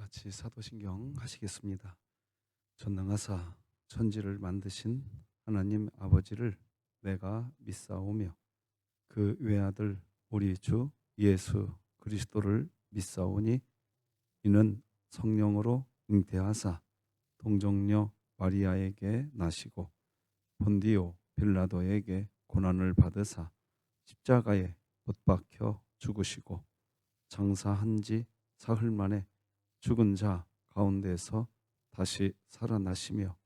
같이 사도신경 하시겠습니다. 전능하사 천지를 만드신 하나님 아버지를 내가 믿사오며 그 외아들 우리 주 예수 그리스도를 믿사오니 이는 성령으로 잉태하사 동정녀 마리아에게 나시고 본디오 빌라도에게 고난을 받으사 십자가에 못 박혀 죽으시고 장사한 지 사흘 만에 죽은 자 가운데서 다시 살아나시며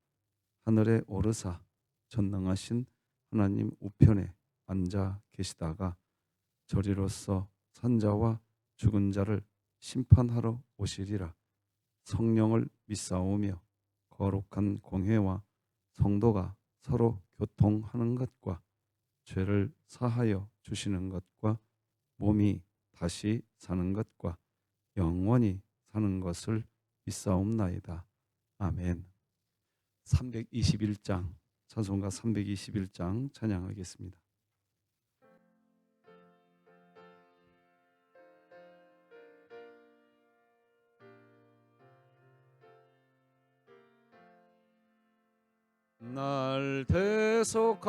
하늘에 오르사 전능하신 하나님 우편에 앉아 계시다가 저리로서 산자와 죽은 자를 심판하러 오시리라. 성령을 믿사오며 거룩한 공회와 성도가 서로 교통하는 것과 죄를 사하여 주시는 것과 몸이 다시 사는 것과 영원히 사는 것을 믿사옵나이다. 아멘. 321장 찬송가 321장 찬양하겠습니다. 날 대속하신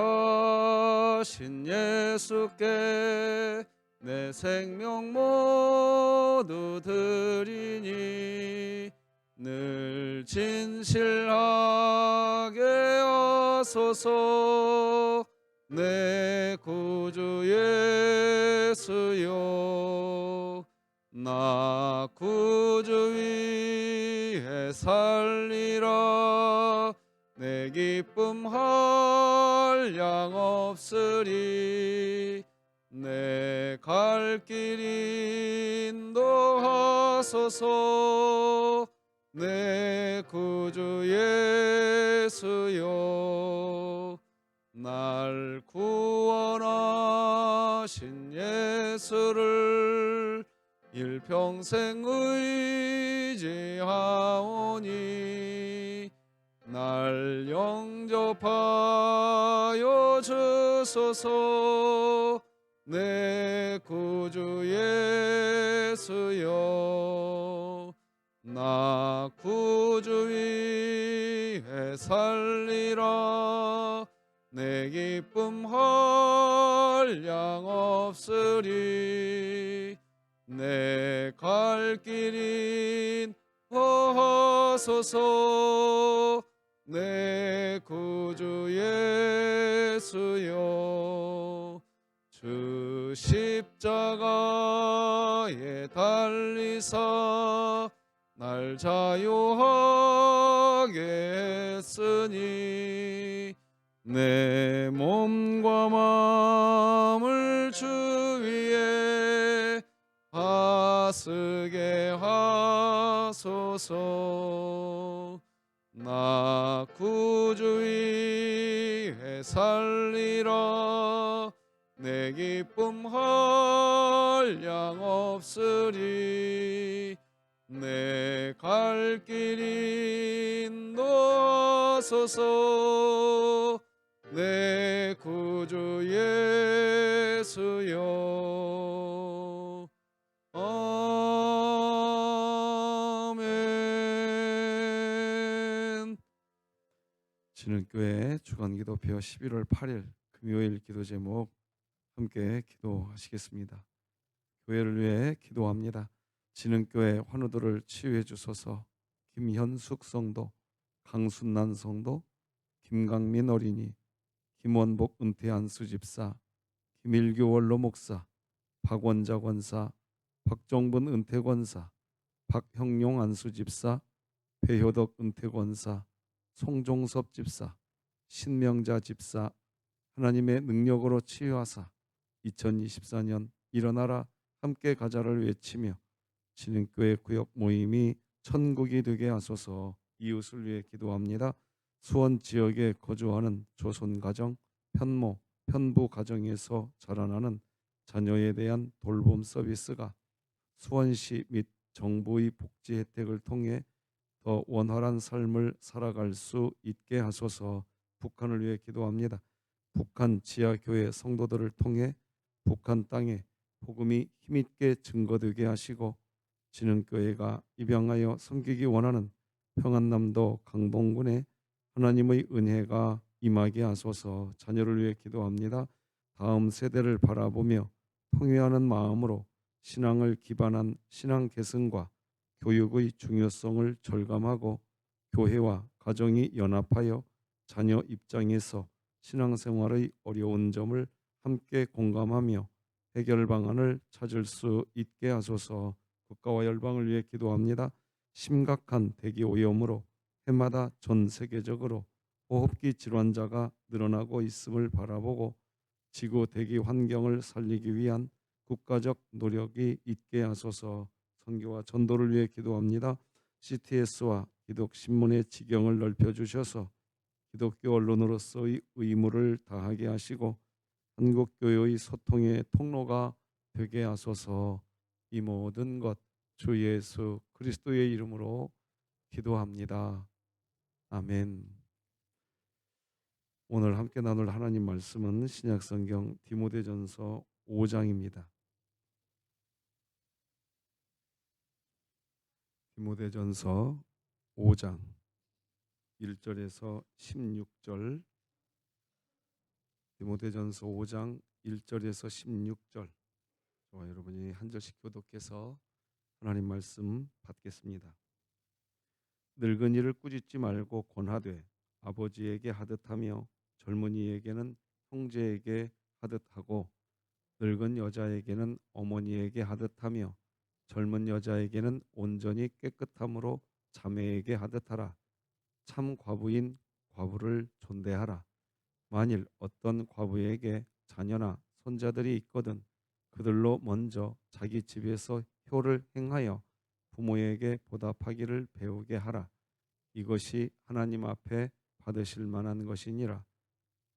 예수께 내 생명 모두 드리니 늘 진실하게 하소서. 내 구주 예수여, 나 구주 위에 살리라. 내 기쁨 한량 없으리. 내 갈 길 인도하소서. 내 구주 예수여, 날 구원하신 예수를 일평생 의지하오니 날 영접하여 주소서. 내 구주 예수여, 나 구주 위에 살리라. 내 기쁨 한량 없으리. 내 갈 길 인도하소서. 내 구주 예수여, 주 십자가에 달리사 날 자유하게 했으니 내 몸과 마음을 주 위에 하쓰게 하소서. 나 구주 위에 살리라. 내 기쁨 한량 없으리. 내 갈 길 인도하소서. 내 구주 예수여. 아멘. 진흥교회 주간기도표 11월 8일 금요일 기도 제목 함께 기도하시겠습니다. 교회를 위해 기도합니다. 진흥교회 환우들을 치유해 주소서. 김현숙 성도, 강순난 성도, 김강민 어린이, 김원복 은퇴 안수 집사, 김일규 원로 목사, 박원자 권사, 박정분 은퇴 권사, 박형용 안수 집사, 배효덕 은퇴 권사, 송종섭 집사, 신명자 집사, 하나님의 능력으로 치유하사 2024년 일어나라 함께 가자를 외치며 진흥교회 구역 모임이 천국이 되게 하소서. 이웃을 위해 기도합니다. 수원 지역에 거주하는 조손가정, 편모, 편부 가정에서 자라나는 자녀에 대한 돌봄 서비스가 수원시 및 정부의 복지 혜택을 통해 더 원활한 삶을 살아갈 수 있게 하소서. 북한을 위해 기도합니다. 북한 지하교회 성도들을 통해 북한 땅에 복음이 힘있게 증거되게 하시고 진흥교회가 입양하여 섬기기 원하는 평안남도 강동군에 하나님의 은혜가 임하게 하소서. 자녀를 위해 기도합니다. 다음 세대를 바라보며 통회하는 마음으로 신앙을 기반한 신앙 계승과 교육의 중요성을 절감하고 교회와 가정이 연합하여 자녀 입장에서 신앙생활의 어려운 점을 함께 공감하며 해결 방안을 찾을 수 있게 하소서. 국가와 열방을 위해 기도합니다. 심각한 대기 오염으로 해마다 전 세계적으로 호흡기 질환자가 늘어나고 있음을 바라보고 지구 대기 환경을 살리기 위한 국가적 노력이 있게 하소서. 선교와 전도를 위해 기도합니다. CTS와 기독신문의 지경을 넓혀 주셔서 기독교 언론으로서의 의무를 다하게 하시고 한국 교회의 소통의 통로가 되게 하소서. 이 모든 것 주 예수 그리스도의 이름으로 기도합니다. 아멘. 오늘 함께 나눌 하나님 말씀은 신약성경 디모데전서 5장입니다. 디모데전서 5장 1절에서 16절. 디모데전서 5장 1절에서 16절. 저와 여러분이 한 절씩 교독해서 하나님 말씀 받겠습니다. 늙은이를 꾸짖지 말고 권하되 아버지에게 하듯하며 젊은이에게는 형제에게 하듯하고 늙은 여자에게는 어머니에게 하듯하며 젊은 여자에게는 온전히 깨끗함으로 자매에게 하듯하라. 참 과부인 과부를 존대하라. 만일 어떤 과부에게 자녀나 손자들이 있거든 그들로 먼저 자기 집에서 효를 행하여 부모에게 보답하기를 배우게 하라. 이것이 하나님 앞에 받으실 만한 것이니라.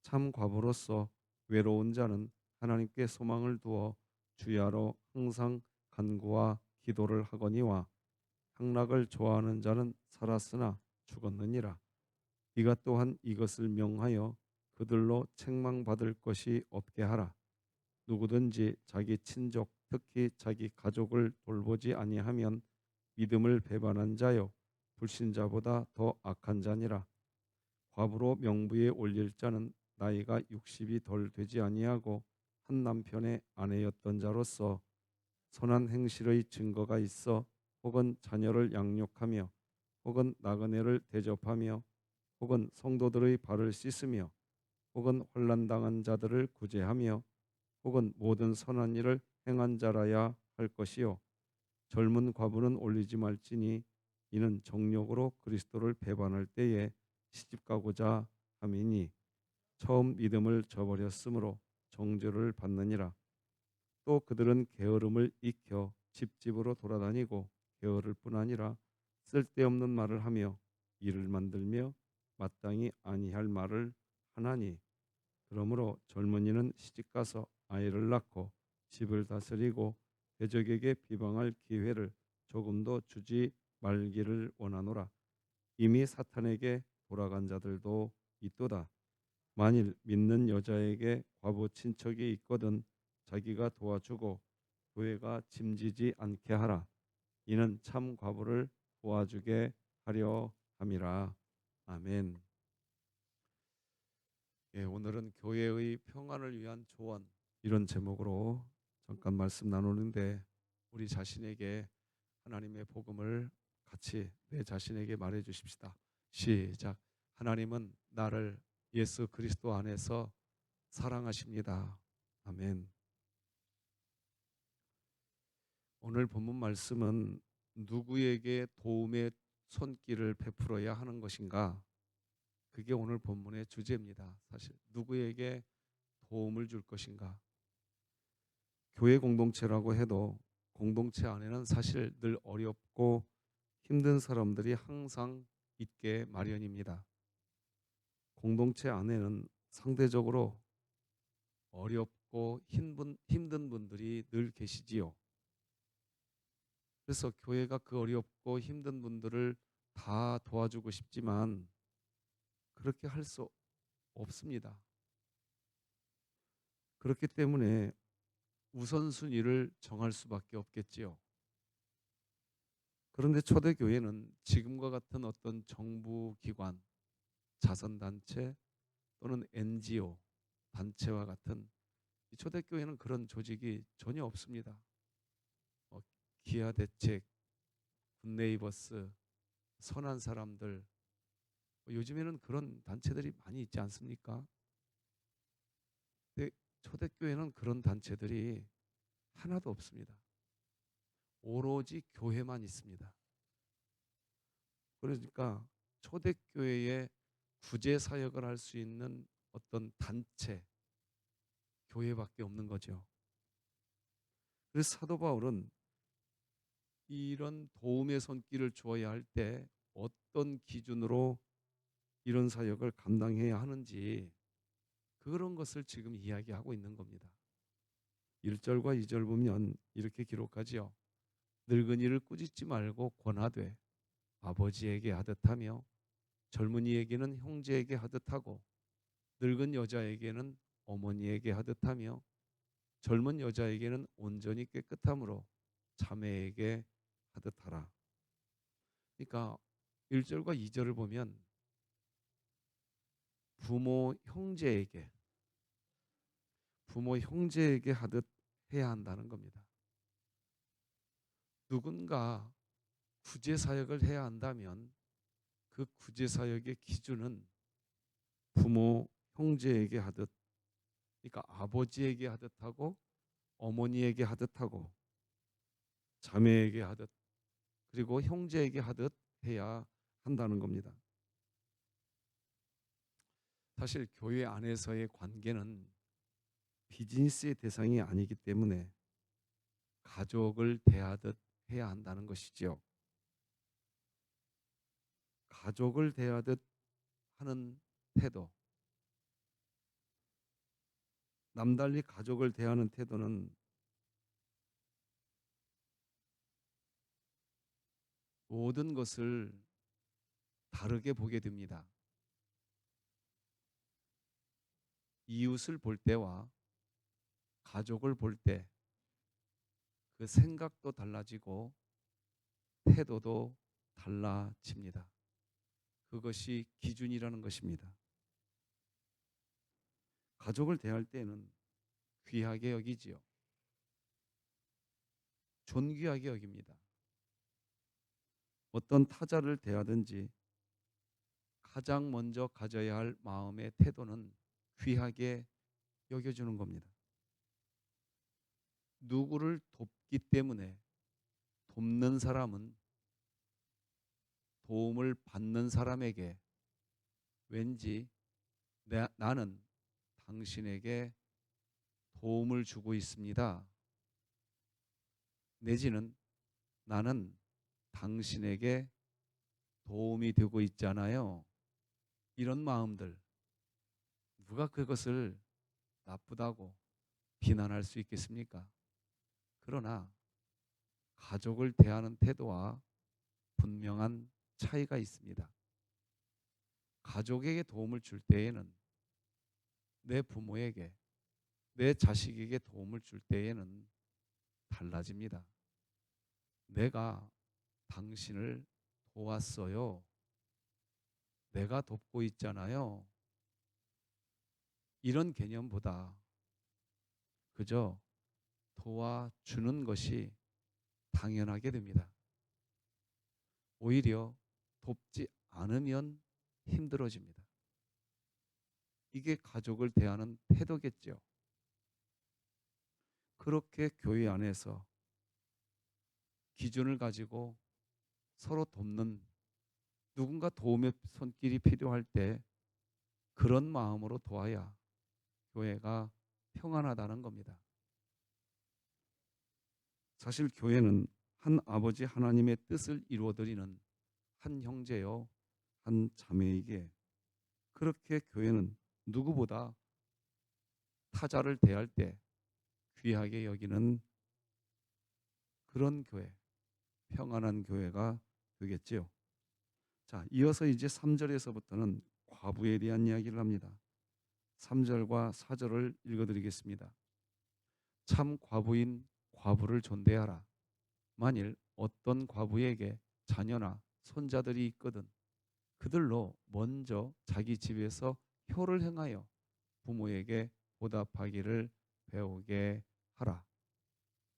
참 과부로서 외로운 자는 하나님께 소망을 두어 주야로 항상 간구와 기도를 하거니와 향락을 좋아하는 자는 살았으나 죽었느니라. 네가 또한 이것을 명하여 그들로 책망받을 것이 없게 하라. 누구든지 자기 친족 특히 자기 가족을 돌보지 아니하면 믿음을 배반한 자요 불신자보다 더 악한 자니라. 과부로 명부에 올릴 자는 나이가 60이 덜 되지 아니하고 한 남편의 아내였던 자로서 선한 행실의 증거가 있어 혹은 자녀를 양육하며 혹은 나그네를 대접하며 혹은 성도들의 발을 씻으며 혹은 환난 당한 자들을 구제하며 혹은 모든 선한 일을 행한 자라야 할 것이요 젊은 과부는 올리지 말지니 이는 정욕으로 그리스도를 배반할 때에 시집가고자 함이니 처음 믿음을 저버렸으므로 정죄를 받느니라. 또 그들은 게으름을 익혀 집집으로 돌아다니고 게으를 뿐 아니라 쓸데없는 말을 하며 일을 만들며 마땅히 아니할 말을 하나니 그러므로 젊은이는 시집가서 아이를 낳고 집을 다스리고 대적에게 비방할 기회를 조금도 주지 말기를 원하노라. 이미 사탄에게 돌아간 자들도 있도다. 만일 믿는 여자에게 과부 친척이 있거든 자기가 도와주고 교회가 짐지지 않게 하라. 이는 참 과부를 도와주게 하려 함이라. 아멘. 예, 오늘은 교회의 평안을 위한 조언 이런 제목으로 잠깐 말씀 나누는데 우리 자신에게 하나님의 복음을 같이 내 자신에게 말해 주십시다. 시작. 하나님은 나를 예수 그리스도 안에서 사랑하십니다. 아멘. 오늘 본문 말씀은 누구에게 도움의 손길을 베풀어야 하는 것인가? 그게 오늘 본문의 주제입니다. 사실 누구에게 도움을 줄 것인가? 교회 공동체라고 해도 공동체 안에는 사실 늘 어렵고 힘든 사람들이 항상 있게 마련입니다. 공동체 안에는 상대적으로 어렵고 힘든 분들이 늘 계시지요. 그래서 교회가 그 어렵고 힘든 분들을 다 도와주고 싶지만 그렇게 할 수 없습니다. 그렇기 때문에 우선순위를 정할 수밖에 없겠지요. 그런데 초대교회는 지금과 같은 어떤 정부기관, 자선단체 또는 NGO 단체와 같은 이 초대교회는 그런 조직이 전혀 없습니다. 어, 기아대책, 굿네이버스, 선한 사람들, 요즘에는 그런 단체들이 많이 있지 않습니까? 근데 초대교회는 그런 단체들이 하나도 없습니다. 오로지 교회만 있습니다. 그러니까 초대교회에 구제 사역을 할 수 있는 어떤 단체, 교회밖에 없는 거죠. 그래서 사도 바울은 이런 도움의 손길을 주어야 할 때 어떤 기준으로 이런 사역을 감당해야 하는지 그런 것을 지금 이야기하고 있는 겁니다. 1절과 2절 보면 이렇게 기록하지요. 늙은이를 꾸짖지 말고 권하되 아버지에게 하듯하며 젊은이에게는 형제에게 하듯하고 늙은 여자에게는 어머니에게 하듯하며 젊은 여자에게는 온전히 깨끗함으로 자매에게 하듯하라. 그러니까 1절과 2절을 보면 부모 형제에게 하듯 해야 한다는 겁니다. 누군가 구제 사역을 해야 한다면 그 구제 사역의 기준은 부모 형제에게 하듯, 그러니까 아버지에게 하듯 하고 어머니에게 하듯 하고 자매에게 하듯 그리고 형제에게 하듯 해야 한다는 겁니다. 사실 교회 안에서의 관계는 비즈니스의 대상이 아니기 때문에 가족을 대하듯 해야 한다는 것이지요. 가족을 대하듯 하는 태도, 남달리 가족을 대하는 태도는 모든 것을 다르게 보게 됩니다. 이웃을 볼 때와 가족을 볼 때 그 생각도 달라지고 태도도 달라집니다. 그것이 기준이라는 것입니다. 가족을 대할 때는 귀하게 여기지요. 존귀하게 여깁니다. 어떤 타자를 대하든지 가장 먼저 가져야 할 마음의 태도는 귀하게 여겨주는 겁니다. 누구를 돕기 때문에 돕는 사람은 도움을 받는 사람에게 왠지 나는 당신에게 도움을 주고 있습니다. 내지는 나는 당신에게 도움이 되고 있잖아요. 이런 마음들, 누가 그것을 나쁘다고 비난할 수 있겠습니까? 그러나 가족을 대하는 태도와 분명한 차이가 있습니다. 가족에게 도움을 줄 때에는 내 부모에게, 내 자식에게 도움을 줄 때에는 달라집니다. 내가 당신을 도왔어요. 내가 돕고 있잖아요. 이런 개념보다 그저 도와주는 것이 당연하게 됩니다. 오히려 돕지 않으면 힘들어집니다. 이게 가족을 대하는 태도겠죠. 그렇게 교회 안에서 기준을 가지고 서로 돕는, 누군가 도움의 손길이 필요할 때 그런 마음으로 도와야 교회가 평안하다는 겁니다. 사실 교회는 한 아버지 하나님의 뜻을 이루어드리는 한 형제요 한 자매에게, 그렇게 교회는 누구보다 타자를 대할 때 귀하게 여기는 그런 교회, 평안한 교회가 되겠지요. 자, 이어서 이제 3절에서부터는 과부에 대한 이야기를 합니다. 3절과 4절을 읽어드리겠습니다. 참 과부인 과부를 존대하라. 만일 어떤 과부에게 자녀나 손자들이 있거든 그들로 먼저 자기 집에서 효를 행하여 부모에게 보답하기를 배우게 하라.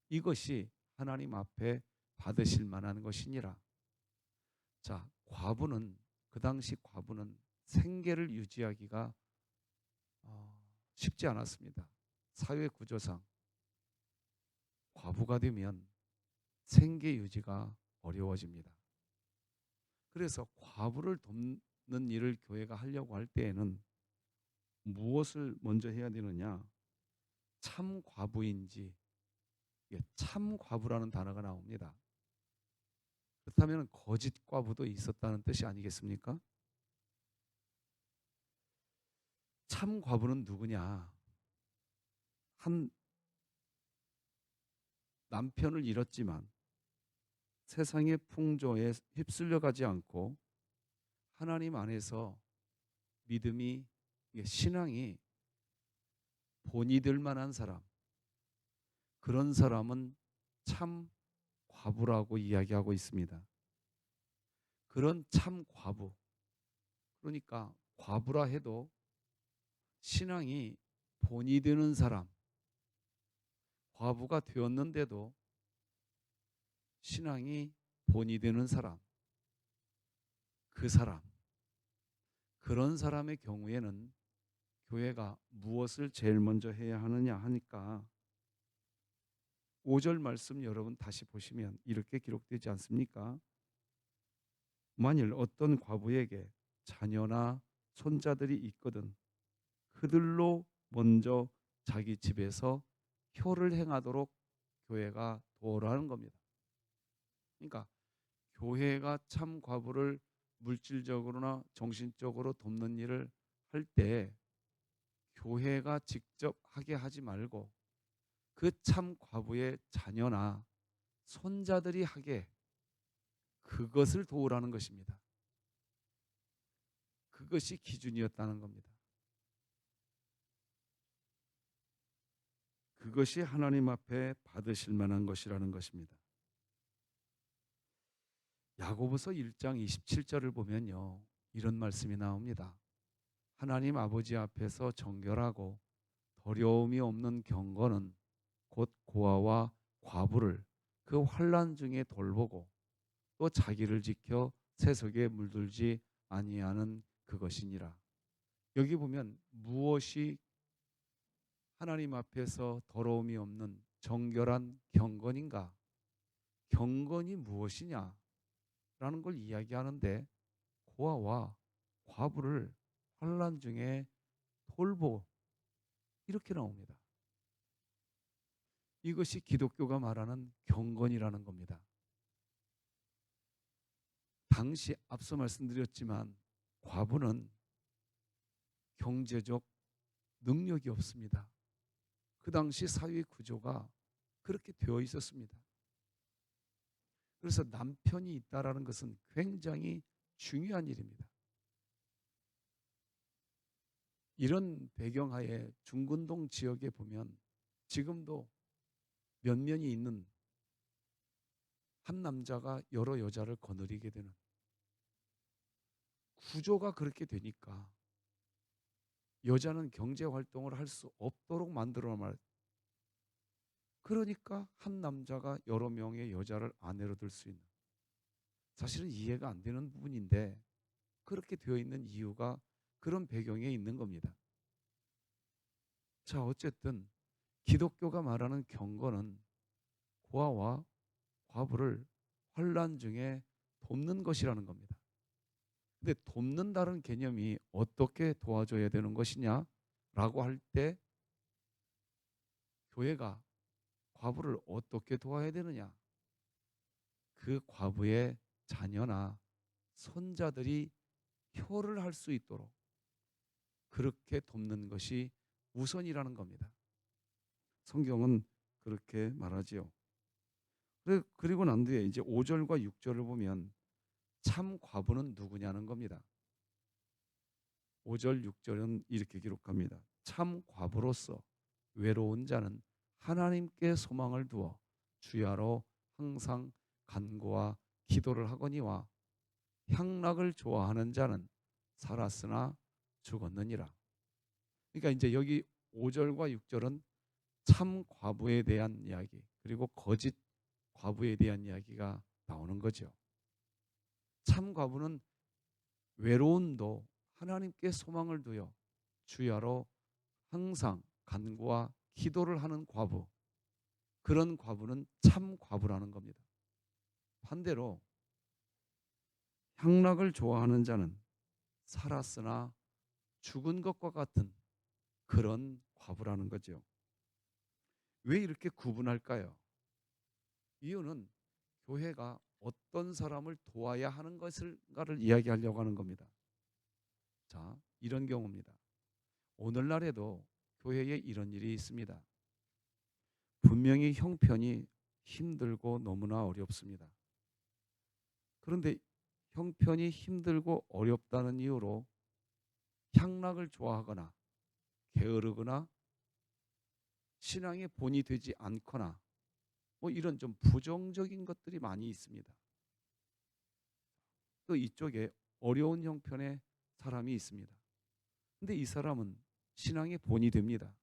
이것이 하나님 앞에 받으실 만한 것이니라. 자, 과부는 그 당시 과부는 생계를 유지하기가 쉽지 않았습니다. 사회 구조상 과부가 되면 생계 유지가 어려워집니다. 그래서 과부를 돕는 일을 교회가 하려고 할 때에는 무엇을 먼저 해야 되느냐? 참 과부인지, 참 과부라는 단어가 나옵니다. 그렇다면 거짓 과부도 있었다는 뜻이 아니겠습니까? 참 과부는 누구냐? 한 남편을 잃었지만 세상의 풍조에 휩쓸려 가지 않고 하나님 안에서 믿음이, 신앙이 본이 될 만한 사람, 그런 사람은 참 과부라고 이야기하고 있습니다. 그런 참 과부, 그러니까 과부라 해도 신앙이 본이 되는 사람, 과부가 되었는데도 신앙이 본이 되는 사람, 그 사람, 그런 사람의 경우에는 교회가 무엇을 제일 먼저 해야 하느냐 하니까 5절 말씀 여러분 다시 보시면 이렇게 기록되지 않습니까? 만일 어떤 과부에게 자녀나 손자들이 있거든 그들로 먼저 자기 집에서 효를 행하도록 교회가 도우라는 겁니다. 그러니까 교회가 참 과부를 물질적으로나 정신적으로 돕는 일을 할 때 교회가 직접 하게 하지 말고 그 참 과부의 자녀나 손자들이 하게 그것을 도우라는 것입니다. 그것이 기준이었다는 겁니다. 그것이 하나님 앞에 받으실 만한 것이라는 것입니다. 야고보서 1장 27절을 보면요. 이런 말씀이 나옵니다. 하나님 아버지 앞에서 정결하고 더러움이 없는 경건은 곧 고아와 과부를 그 환난 중에 돌보고 또 자기를 지켜 세속에 물들지 아니하는 그것이니라. 여기 보면 무엇이 하나님 앞에서 더러움이 없는 정결한 경건인가? 경건이 무엇이냐? 라는 걸 이야기하는데 고아와 과부를 환난 중에 돌보 이렇게 나옵니다. 이것이 기독교가 말하는 경건이라는 겁니다. 당시 앞서 말씀드렸지만 과부는 경제적 능력이 없습니다. 그 당시 사회 구조가 그렇게 되어 있었습니다. 그래서 남편이 있다라는 것은 굉장히 중요한 일입니다. 이런 배경하에 중근동 지역에 보면 지금도 면면이 있는 한 남자가 여러 여자를 거느리게 되는 구조가 그렇게 되니까 여자는 경제 활동을 할 수 없도록 만들어 말. 그러니까 한 남자가 여러 명의 여자를 아내로 들 수 있는. 사실은 이해가 안 되는 부분인데 그렇게 되어 있는 이유가 그런 배경에 있는 겁니다. 자, 어쨌든 기독교가 말하는 경건은 고아와 과부를 환난 중에 돕는 것이라는 겁니다. 근데 돕는다는 개념이 어떻게 도와줘야 되는 것이냐라고 할 때 교회가 과부를 어떻게 도와야 되느냐? 그 과부의 자녀나 손자들이 효를 할 수 있도록 그렇게 돕는 것이 우선이라는 겁니다. 성경은 그렇게 말하지요. 그리고 난 뒤에 이제 5절과 6절을 보면 참 과부는 누구냐는 겁니다. 5절, 6절은 이렇게 기록합니다. 참 과부로서 외로운 자는 하나님께 소망을 두어 주야로 항상 간구와 기도를 하거니와 향락을 좋아하는 자는 살았으나 죽었느니라. 그러니까 이제 여기 5절과 6절은 참 과부에 대한 이야기, 그리고 거짓 과부에 대한 이야기가 나오는 거죠. 참 과부는 외로움도 하나님께 소망을 두어 주야로 항상 간구와 기도를 하는 과부, 그런 과부는 참 과부라는 겁니다. 반대로 향락을 좋아하는 자는 살았으나 죽은 것과 같은 그런 과부라는 거죠. 왜 이렇게 구분할까요? 이유는 교회가 어떤 사람을 도와야 하는 것을가를 이야기하려고 하는 겁니다. 자, 이런 경우입니다. 오늘날에도 교회에 이런 일이 있습니다. 분명히 형편이 힘들고 너무나 어렵습니다. 그런데 형편이 힘들고 어렵다는 이유로 향락을 좋아하거나 게으르거나 신앙의 본이 되지 않거나 뭐 이런 좀 부정적인 것들이 많이 있습니다. 또 이쪽에 어려운 형편의 사람이 있습니다. 근데 이 사람은 신앙의 본이 됩니다.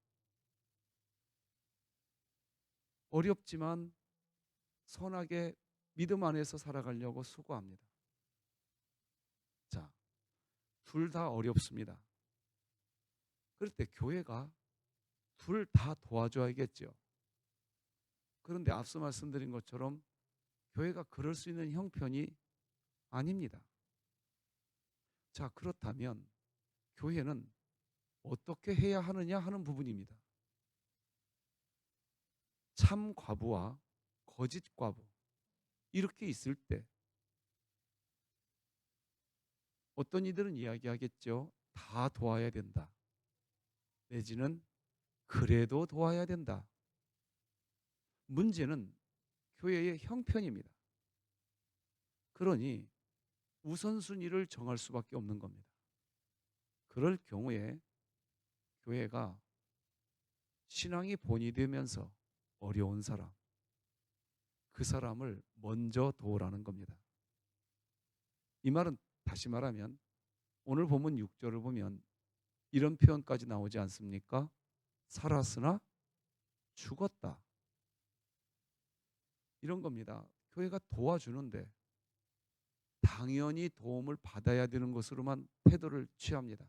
어렵지만 선하게 믿음 안에서 살아가려고 수고합니다. 자, 둘 다 어렵습니다. 그럴 때 교회가 둘 다 도와줘야겠죠. 그런데 앞서 말씀드린 것처럼 교회가 그럴 수 있는 형편이 아닙니다. 자, 그렇다면 교회는 어떻게 해야 하느냐 하는 부분입니다. 참 과부와 거짓 과부, 이렇게 있을 때 어떤 이들은 이야기하겠죠. 다 도와야 된다. 내지는 그래도 도와야 된다. 문제는 교회의 형편입니다. 그러니 우선순위를 정할 수밖에 없는 겁니다. 그럴 경우에 교회가 신앙이 본이 되면서 어려운 사람, 그 사람을 먼저 도우라는 겁니다. 이 말은 다시 말하면 오늘 본문 6절을 보면 이런 표현까지 나오지 않습니까? 살았으나 죽었다. 이런 겁니다. 교회가 도와주는데 당연히 도움을 받아야 되는 것으로만 태도를 취합니다.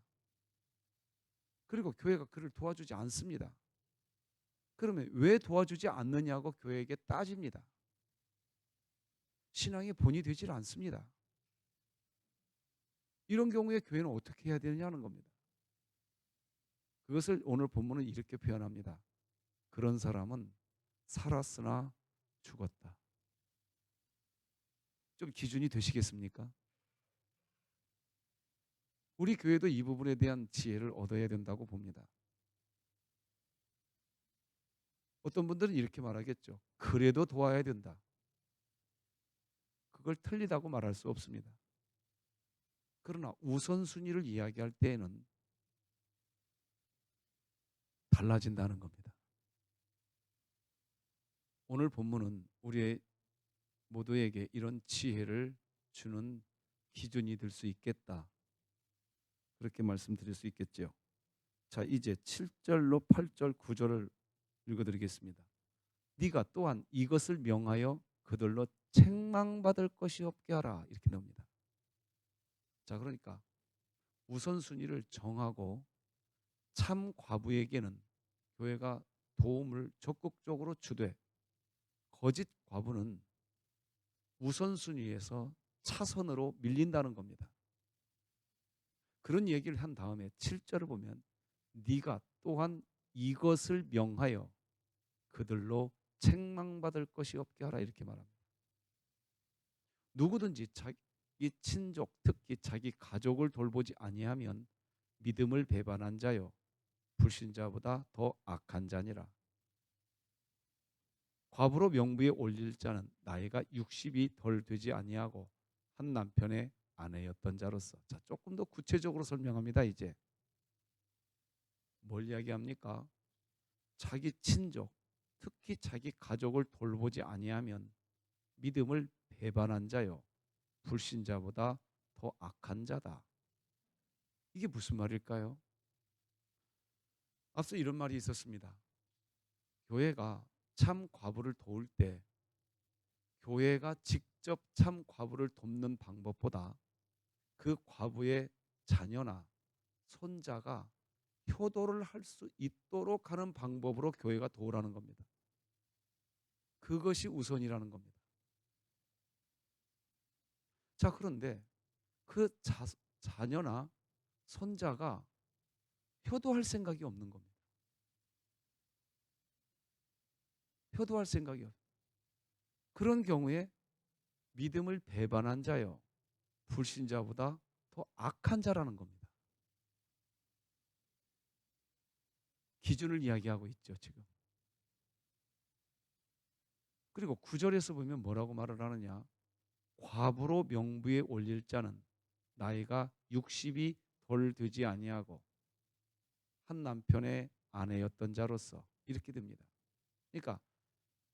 그리고 교회가 그를 도와주지 않습니다. 그러면 왜 도와주지 않느냐고 교회에게 따집니다. 신앙의 본이 되질 않습니다. 이런 경우에 교회는 어떻게 해야 되느냐는 겁니다. 그것을 오늘 본문은 이렇게 표현합니다. 그런 사람은 살았으나 죽었다. 좀 기준이 되시겠습니까? 우리 교회도 이 부분에 대한 지혜를 얻어야 된다고 봅니다. 어떤 분들은 이렇게 말하겠죠. 그래도 도와야 된다. 그걸 틀리다고 말할 수 없습니다. 그러나 우선순위를 이야기할 때에는 달라진다는 겁니다. 오늘 본문은 우리 모두에게 이런 지혜를 주는 기준이 될 수 있겠다. 그렇게 말씀드릴 수 있겠죠. 자, 이제 7절로 8절 9절을 읽어드리겠습니다. 네가 또한 이것을 명하여 그들로 책망받을 것이 없게 하라. 이렇게 나옵니다. 자, 그러니까 우선순위를 정하고 참 과부에게는 교회가 도움을 적극적으로 주되 거짓 과부는 우선순위에서 차선으로 밀린다는 겁니다. 그런 얘기를 한 다음에 7절을 보면 네가 또한 이것을 명하여 그들로 책망받을 것이 없게 하라 이렇게 말합니다. 누구든지 자기 친족, 특히 자기 가족을 돌보지 아니하면 믿음을 배반한 자요 불신자보다 더 악한 자니라. 과부로 명부에 올릴 자는 나이가 60이 덜 되지 아니하고 한 남편의 아내였던 자로서. 자, 조금 더 구체적으로 설명합니다. 이제 뭘 이야기합니까? 자기 친족, 특히 자기 가족을 돌보지 아니하면 믿음을 배반한 자요 불신자보다 더 악한 자다. 이게 무슨 말일까요? 앞서 이런 말이 있었습니다. 교회가 참 과부를 도울 때 교회가 직접 참 과부를 돕는 방법보다 그 과부의 자녀나 손자가 효도를 할 수 있도록 하는 방법으로 교회가 도우라는 겁니다. 그것이 우선이라는 겁니다. 자, 그런데 그 자녀나 손자가 효도할 생각이 없는 겁니다. 효도할 생각이 없어요. 그런 경우에 믿음을 배반한 자요 불신자보다 더 악한 자라는 겁니다. 기준을 이야기하고 있죠, 지금. 그리고 9절에서 보면 뭐라고 말을 하느냐? 과부로 명부에 올릴 자는 나이가 60이 덜 되지 아니하고 한 남편의 아내였던 자로서 이렇게 됩니다. 그러니까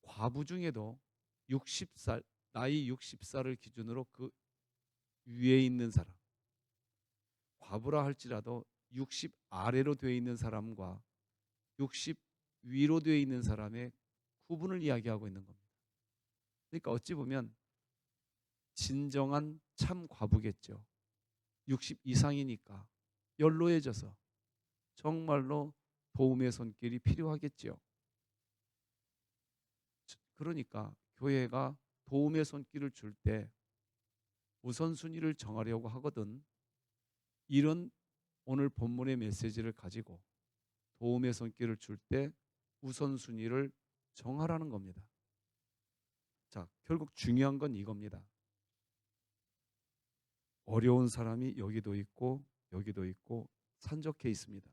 과부 중에도 60살, 나이 60살을 기준으로 그 위에 있는 사람, 과부라 할지라도 60 아래로 되어 있는 사람과 60 위로 되어 있는 사람의 구분을 이야기하고 있는 겁니다. 그러니까 어찌 보면 진정한 참 과부겠죠. 60 이상이니까 연로해져서 정말로 도움의 손길이 필요하겠죠. 그러니까 교회가 도움의 손길을 줄 때 우선순위를 정하려고 하거든 이런 오늘 본문의 메시지를 가지고 도움의 손길을 줄 때 우선순위를 정하라는 겁니다. 자, 결국 중요한 건 이겁니다. 어려운 사람이 여기도 있고 여기도 있고 산적해 있습니다.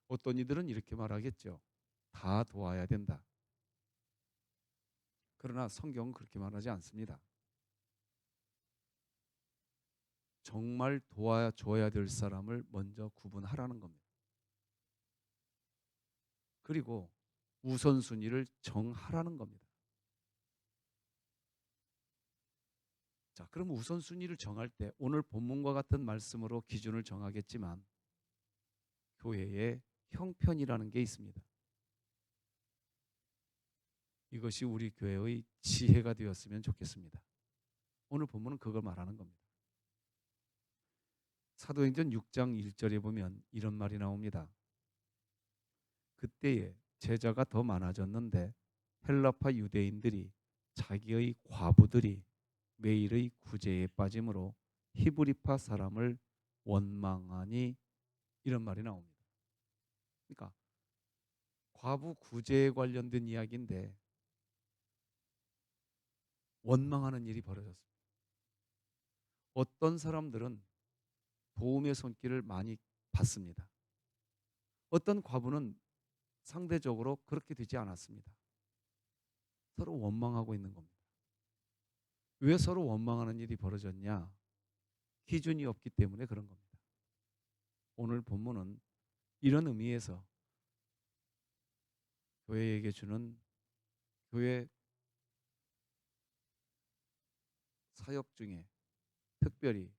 어떤 이들은 이렇게 말하겠죠. 다 도와야 된다. 그러나 성경은 그렇게 말하지 않습니다. 정말 도와줘야 될 사람을 먼저 구분하라는 겁니다. 그리고 우선순위를 정하라는 겁니다. 자, 그럼 우선순위를 정할 때 오늘 본문과 같은 말씀으로 기준을 정하겠지만 교회에 형편이라는 게 있습니다. 이것이 우리 교회의 지혜가 되었으면 좋겠습니다. 오늘 본문은 그걸 말하는 겁니다. 사도행전 6장 1절에 보면 이런 말이 나옵니다. 그때에 제자가 더 많아졌는데 헬라파 유대인들이 자기의 과부들이 매일의 구제에 빠짐으로 히브리파 사람을 원망하니 이런 말이 나옵니다. 그러니까 과부 구제에 관련된 이야기인데 원망하는 일이 벌어졌습니다. 어떤 사람들은 도움의 손길을 많이 받습니다. 어떤 과부는 상대적으로 그렇게 되지 않았습니다. 서로 원망하고 있는 겁니다. 왜 서로 원망하는 일이 벌어졌냐? 기준이 없기 때문에 그런 겁니다. 오늘 본문은 이런 의미에서 교회에게 주는 교회 사역 중에 특별히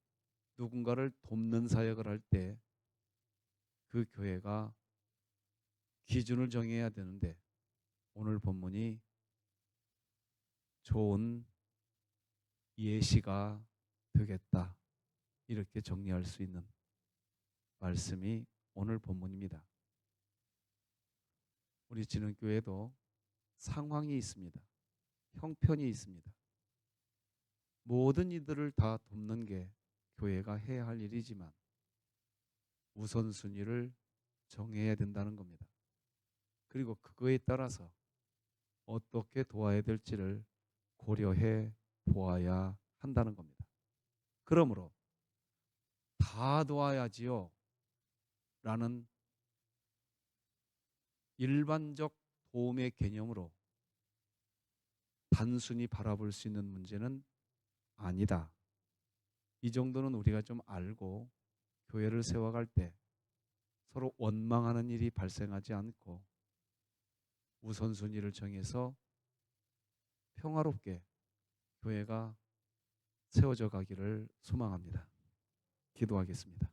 누군가를 돕는 사역을 할 때 그 교회가 기준을 정해야 되는데 오늘 본문이 좋은 예시가 되겠다. 이렇게 정리할 수 있는 말씀이 오늘 본문입니다. 우리 진흥교회도 상황이 있습니다. 형편이 있습니다. 모든 이들을 다 돕는 게 교회가 해야 할 일이지만 우선순위를 정해야 된다는 겁니다. 그리고 그거에 따라서 어떻게 도와야 될지를 고려해 보아야 한다는 겁니다. 그러므로 다 도와야지요 라는 일반적 도움의 개념으로 단순히 바라볼 수 있는 문제는 아니다. 이 정도는 우리가 좀 알고 교회를 세워갈 때 서로 원망하는 일이 발생하지 않고 우선순위를 정해서 평화롭게 교회가 세워져 가기를 소망합니다. 기도하겠습니다.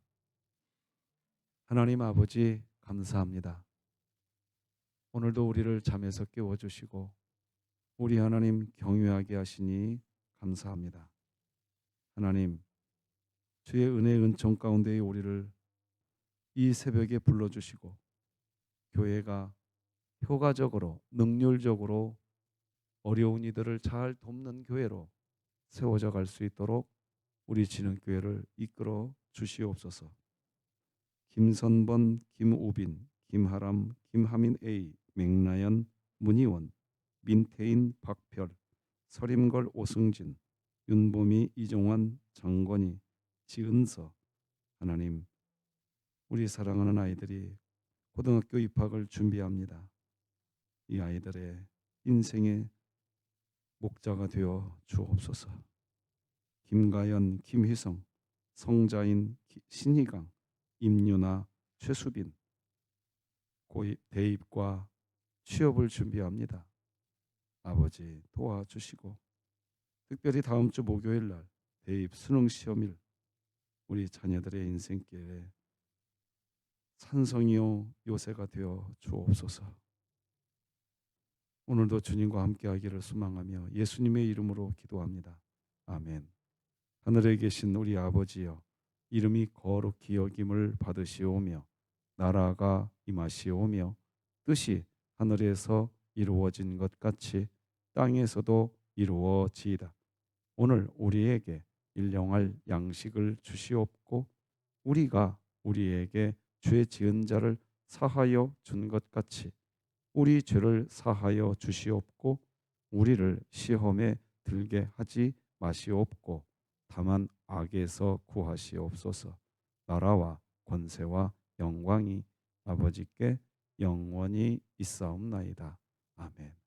하나님 아버지 감사합니다. 오늘도 우리를 잠에서 깨워주시고 우리 하나님 경외하게 하시니 감사합니다. 하나님 주의 은혜의 은총 가운데에 우리를 이 새벽에 불러주시고 교회가 효과적으로 능률적으로 어려운 이들을 잘 돕는 교회로 세워져 갈 수 있도록 우리 진흥교회를 이끌어 주시옵소서. 김선번, 김우빈, 김하람, 김하민 A, 맥라연, 문희원, 민태인, 박별, 서림걸, 오승진, 윤보미, 이종환, 장건희, 지은서. 하나님 우리 사랑하는 아이들이 고등학교 입학을 준비합니다. 이 아이들의 인생의 목자가 되어 주옵소서. 김가연, 김희성, 성자인, 신희강, 임윤아, 최수빈 대입과 취업을 준비합니다. 아버지 도와주시고 특별히 다음 주 목요일 날 대입 수능 시험일 우리 자녀들의 인생길에 산성이요 요새가 되어 주옵소서. 오늘도 주님과 함께하기를 소망하며 예수님의 이름으로 기도합니다. 아멘. 하늘에 계신 우리 아버지여, 이름이 거룩히 여김을 받으시오며 나라가 임하시오며 뜻이 하늘에서 이루어진 것 같이 땅에서도 이루어지이다. 오늘 우리에게 일용할 양식을 주시옵고 우리가 우리에게 죄 지은 자를 사하여 준 것 같이 우리 죄를 사하여 주시옵고 우리를 시험에 들게 하지 마시옵고 다만 악에서 구하시옵소서. 나라와 권세와 영광이 아버지께 영원히 있사옵나이다. 아멘.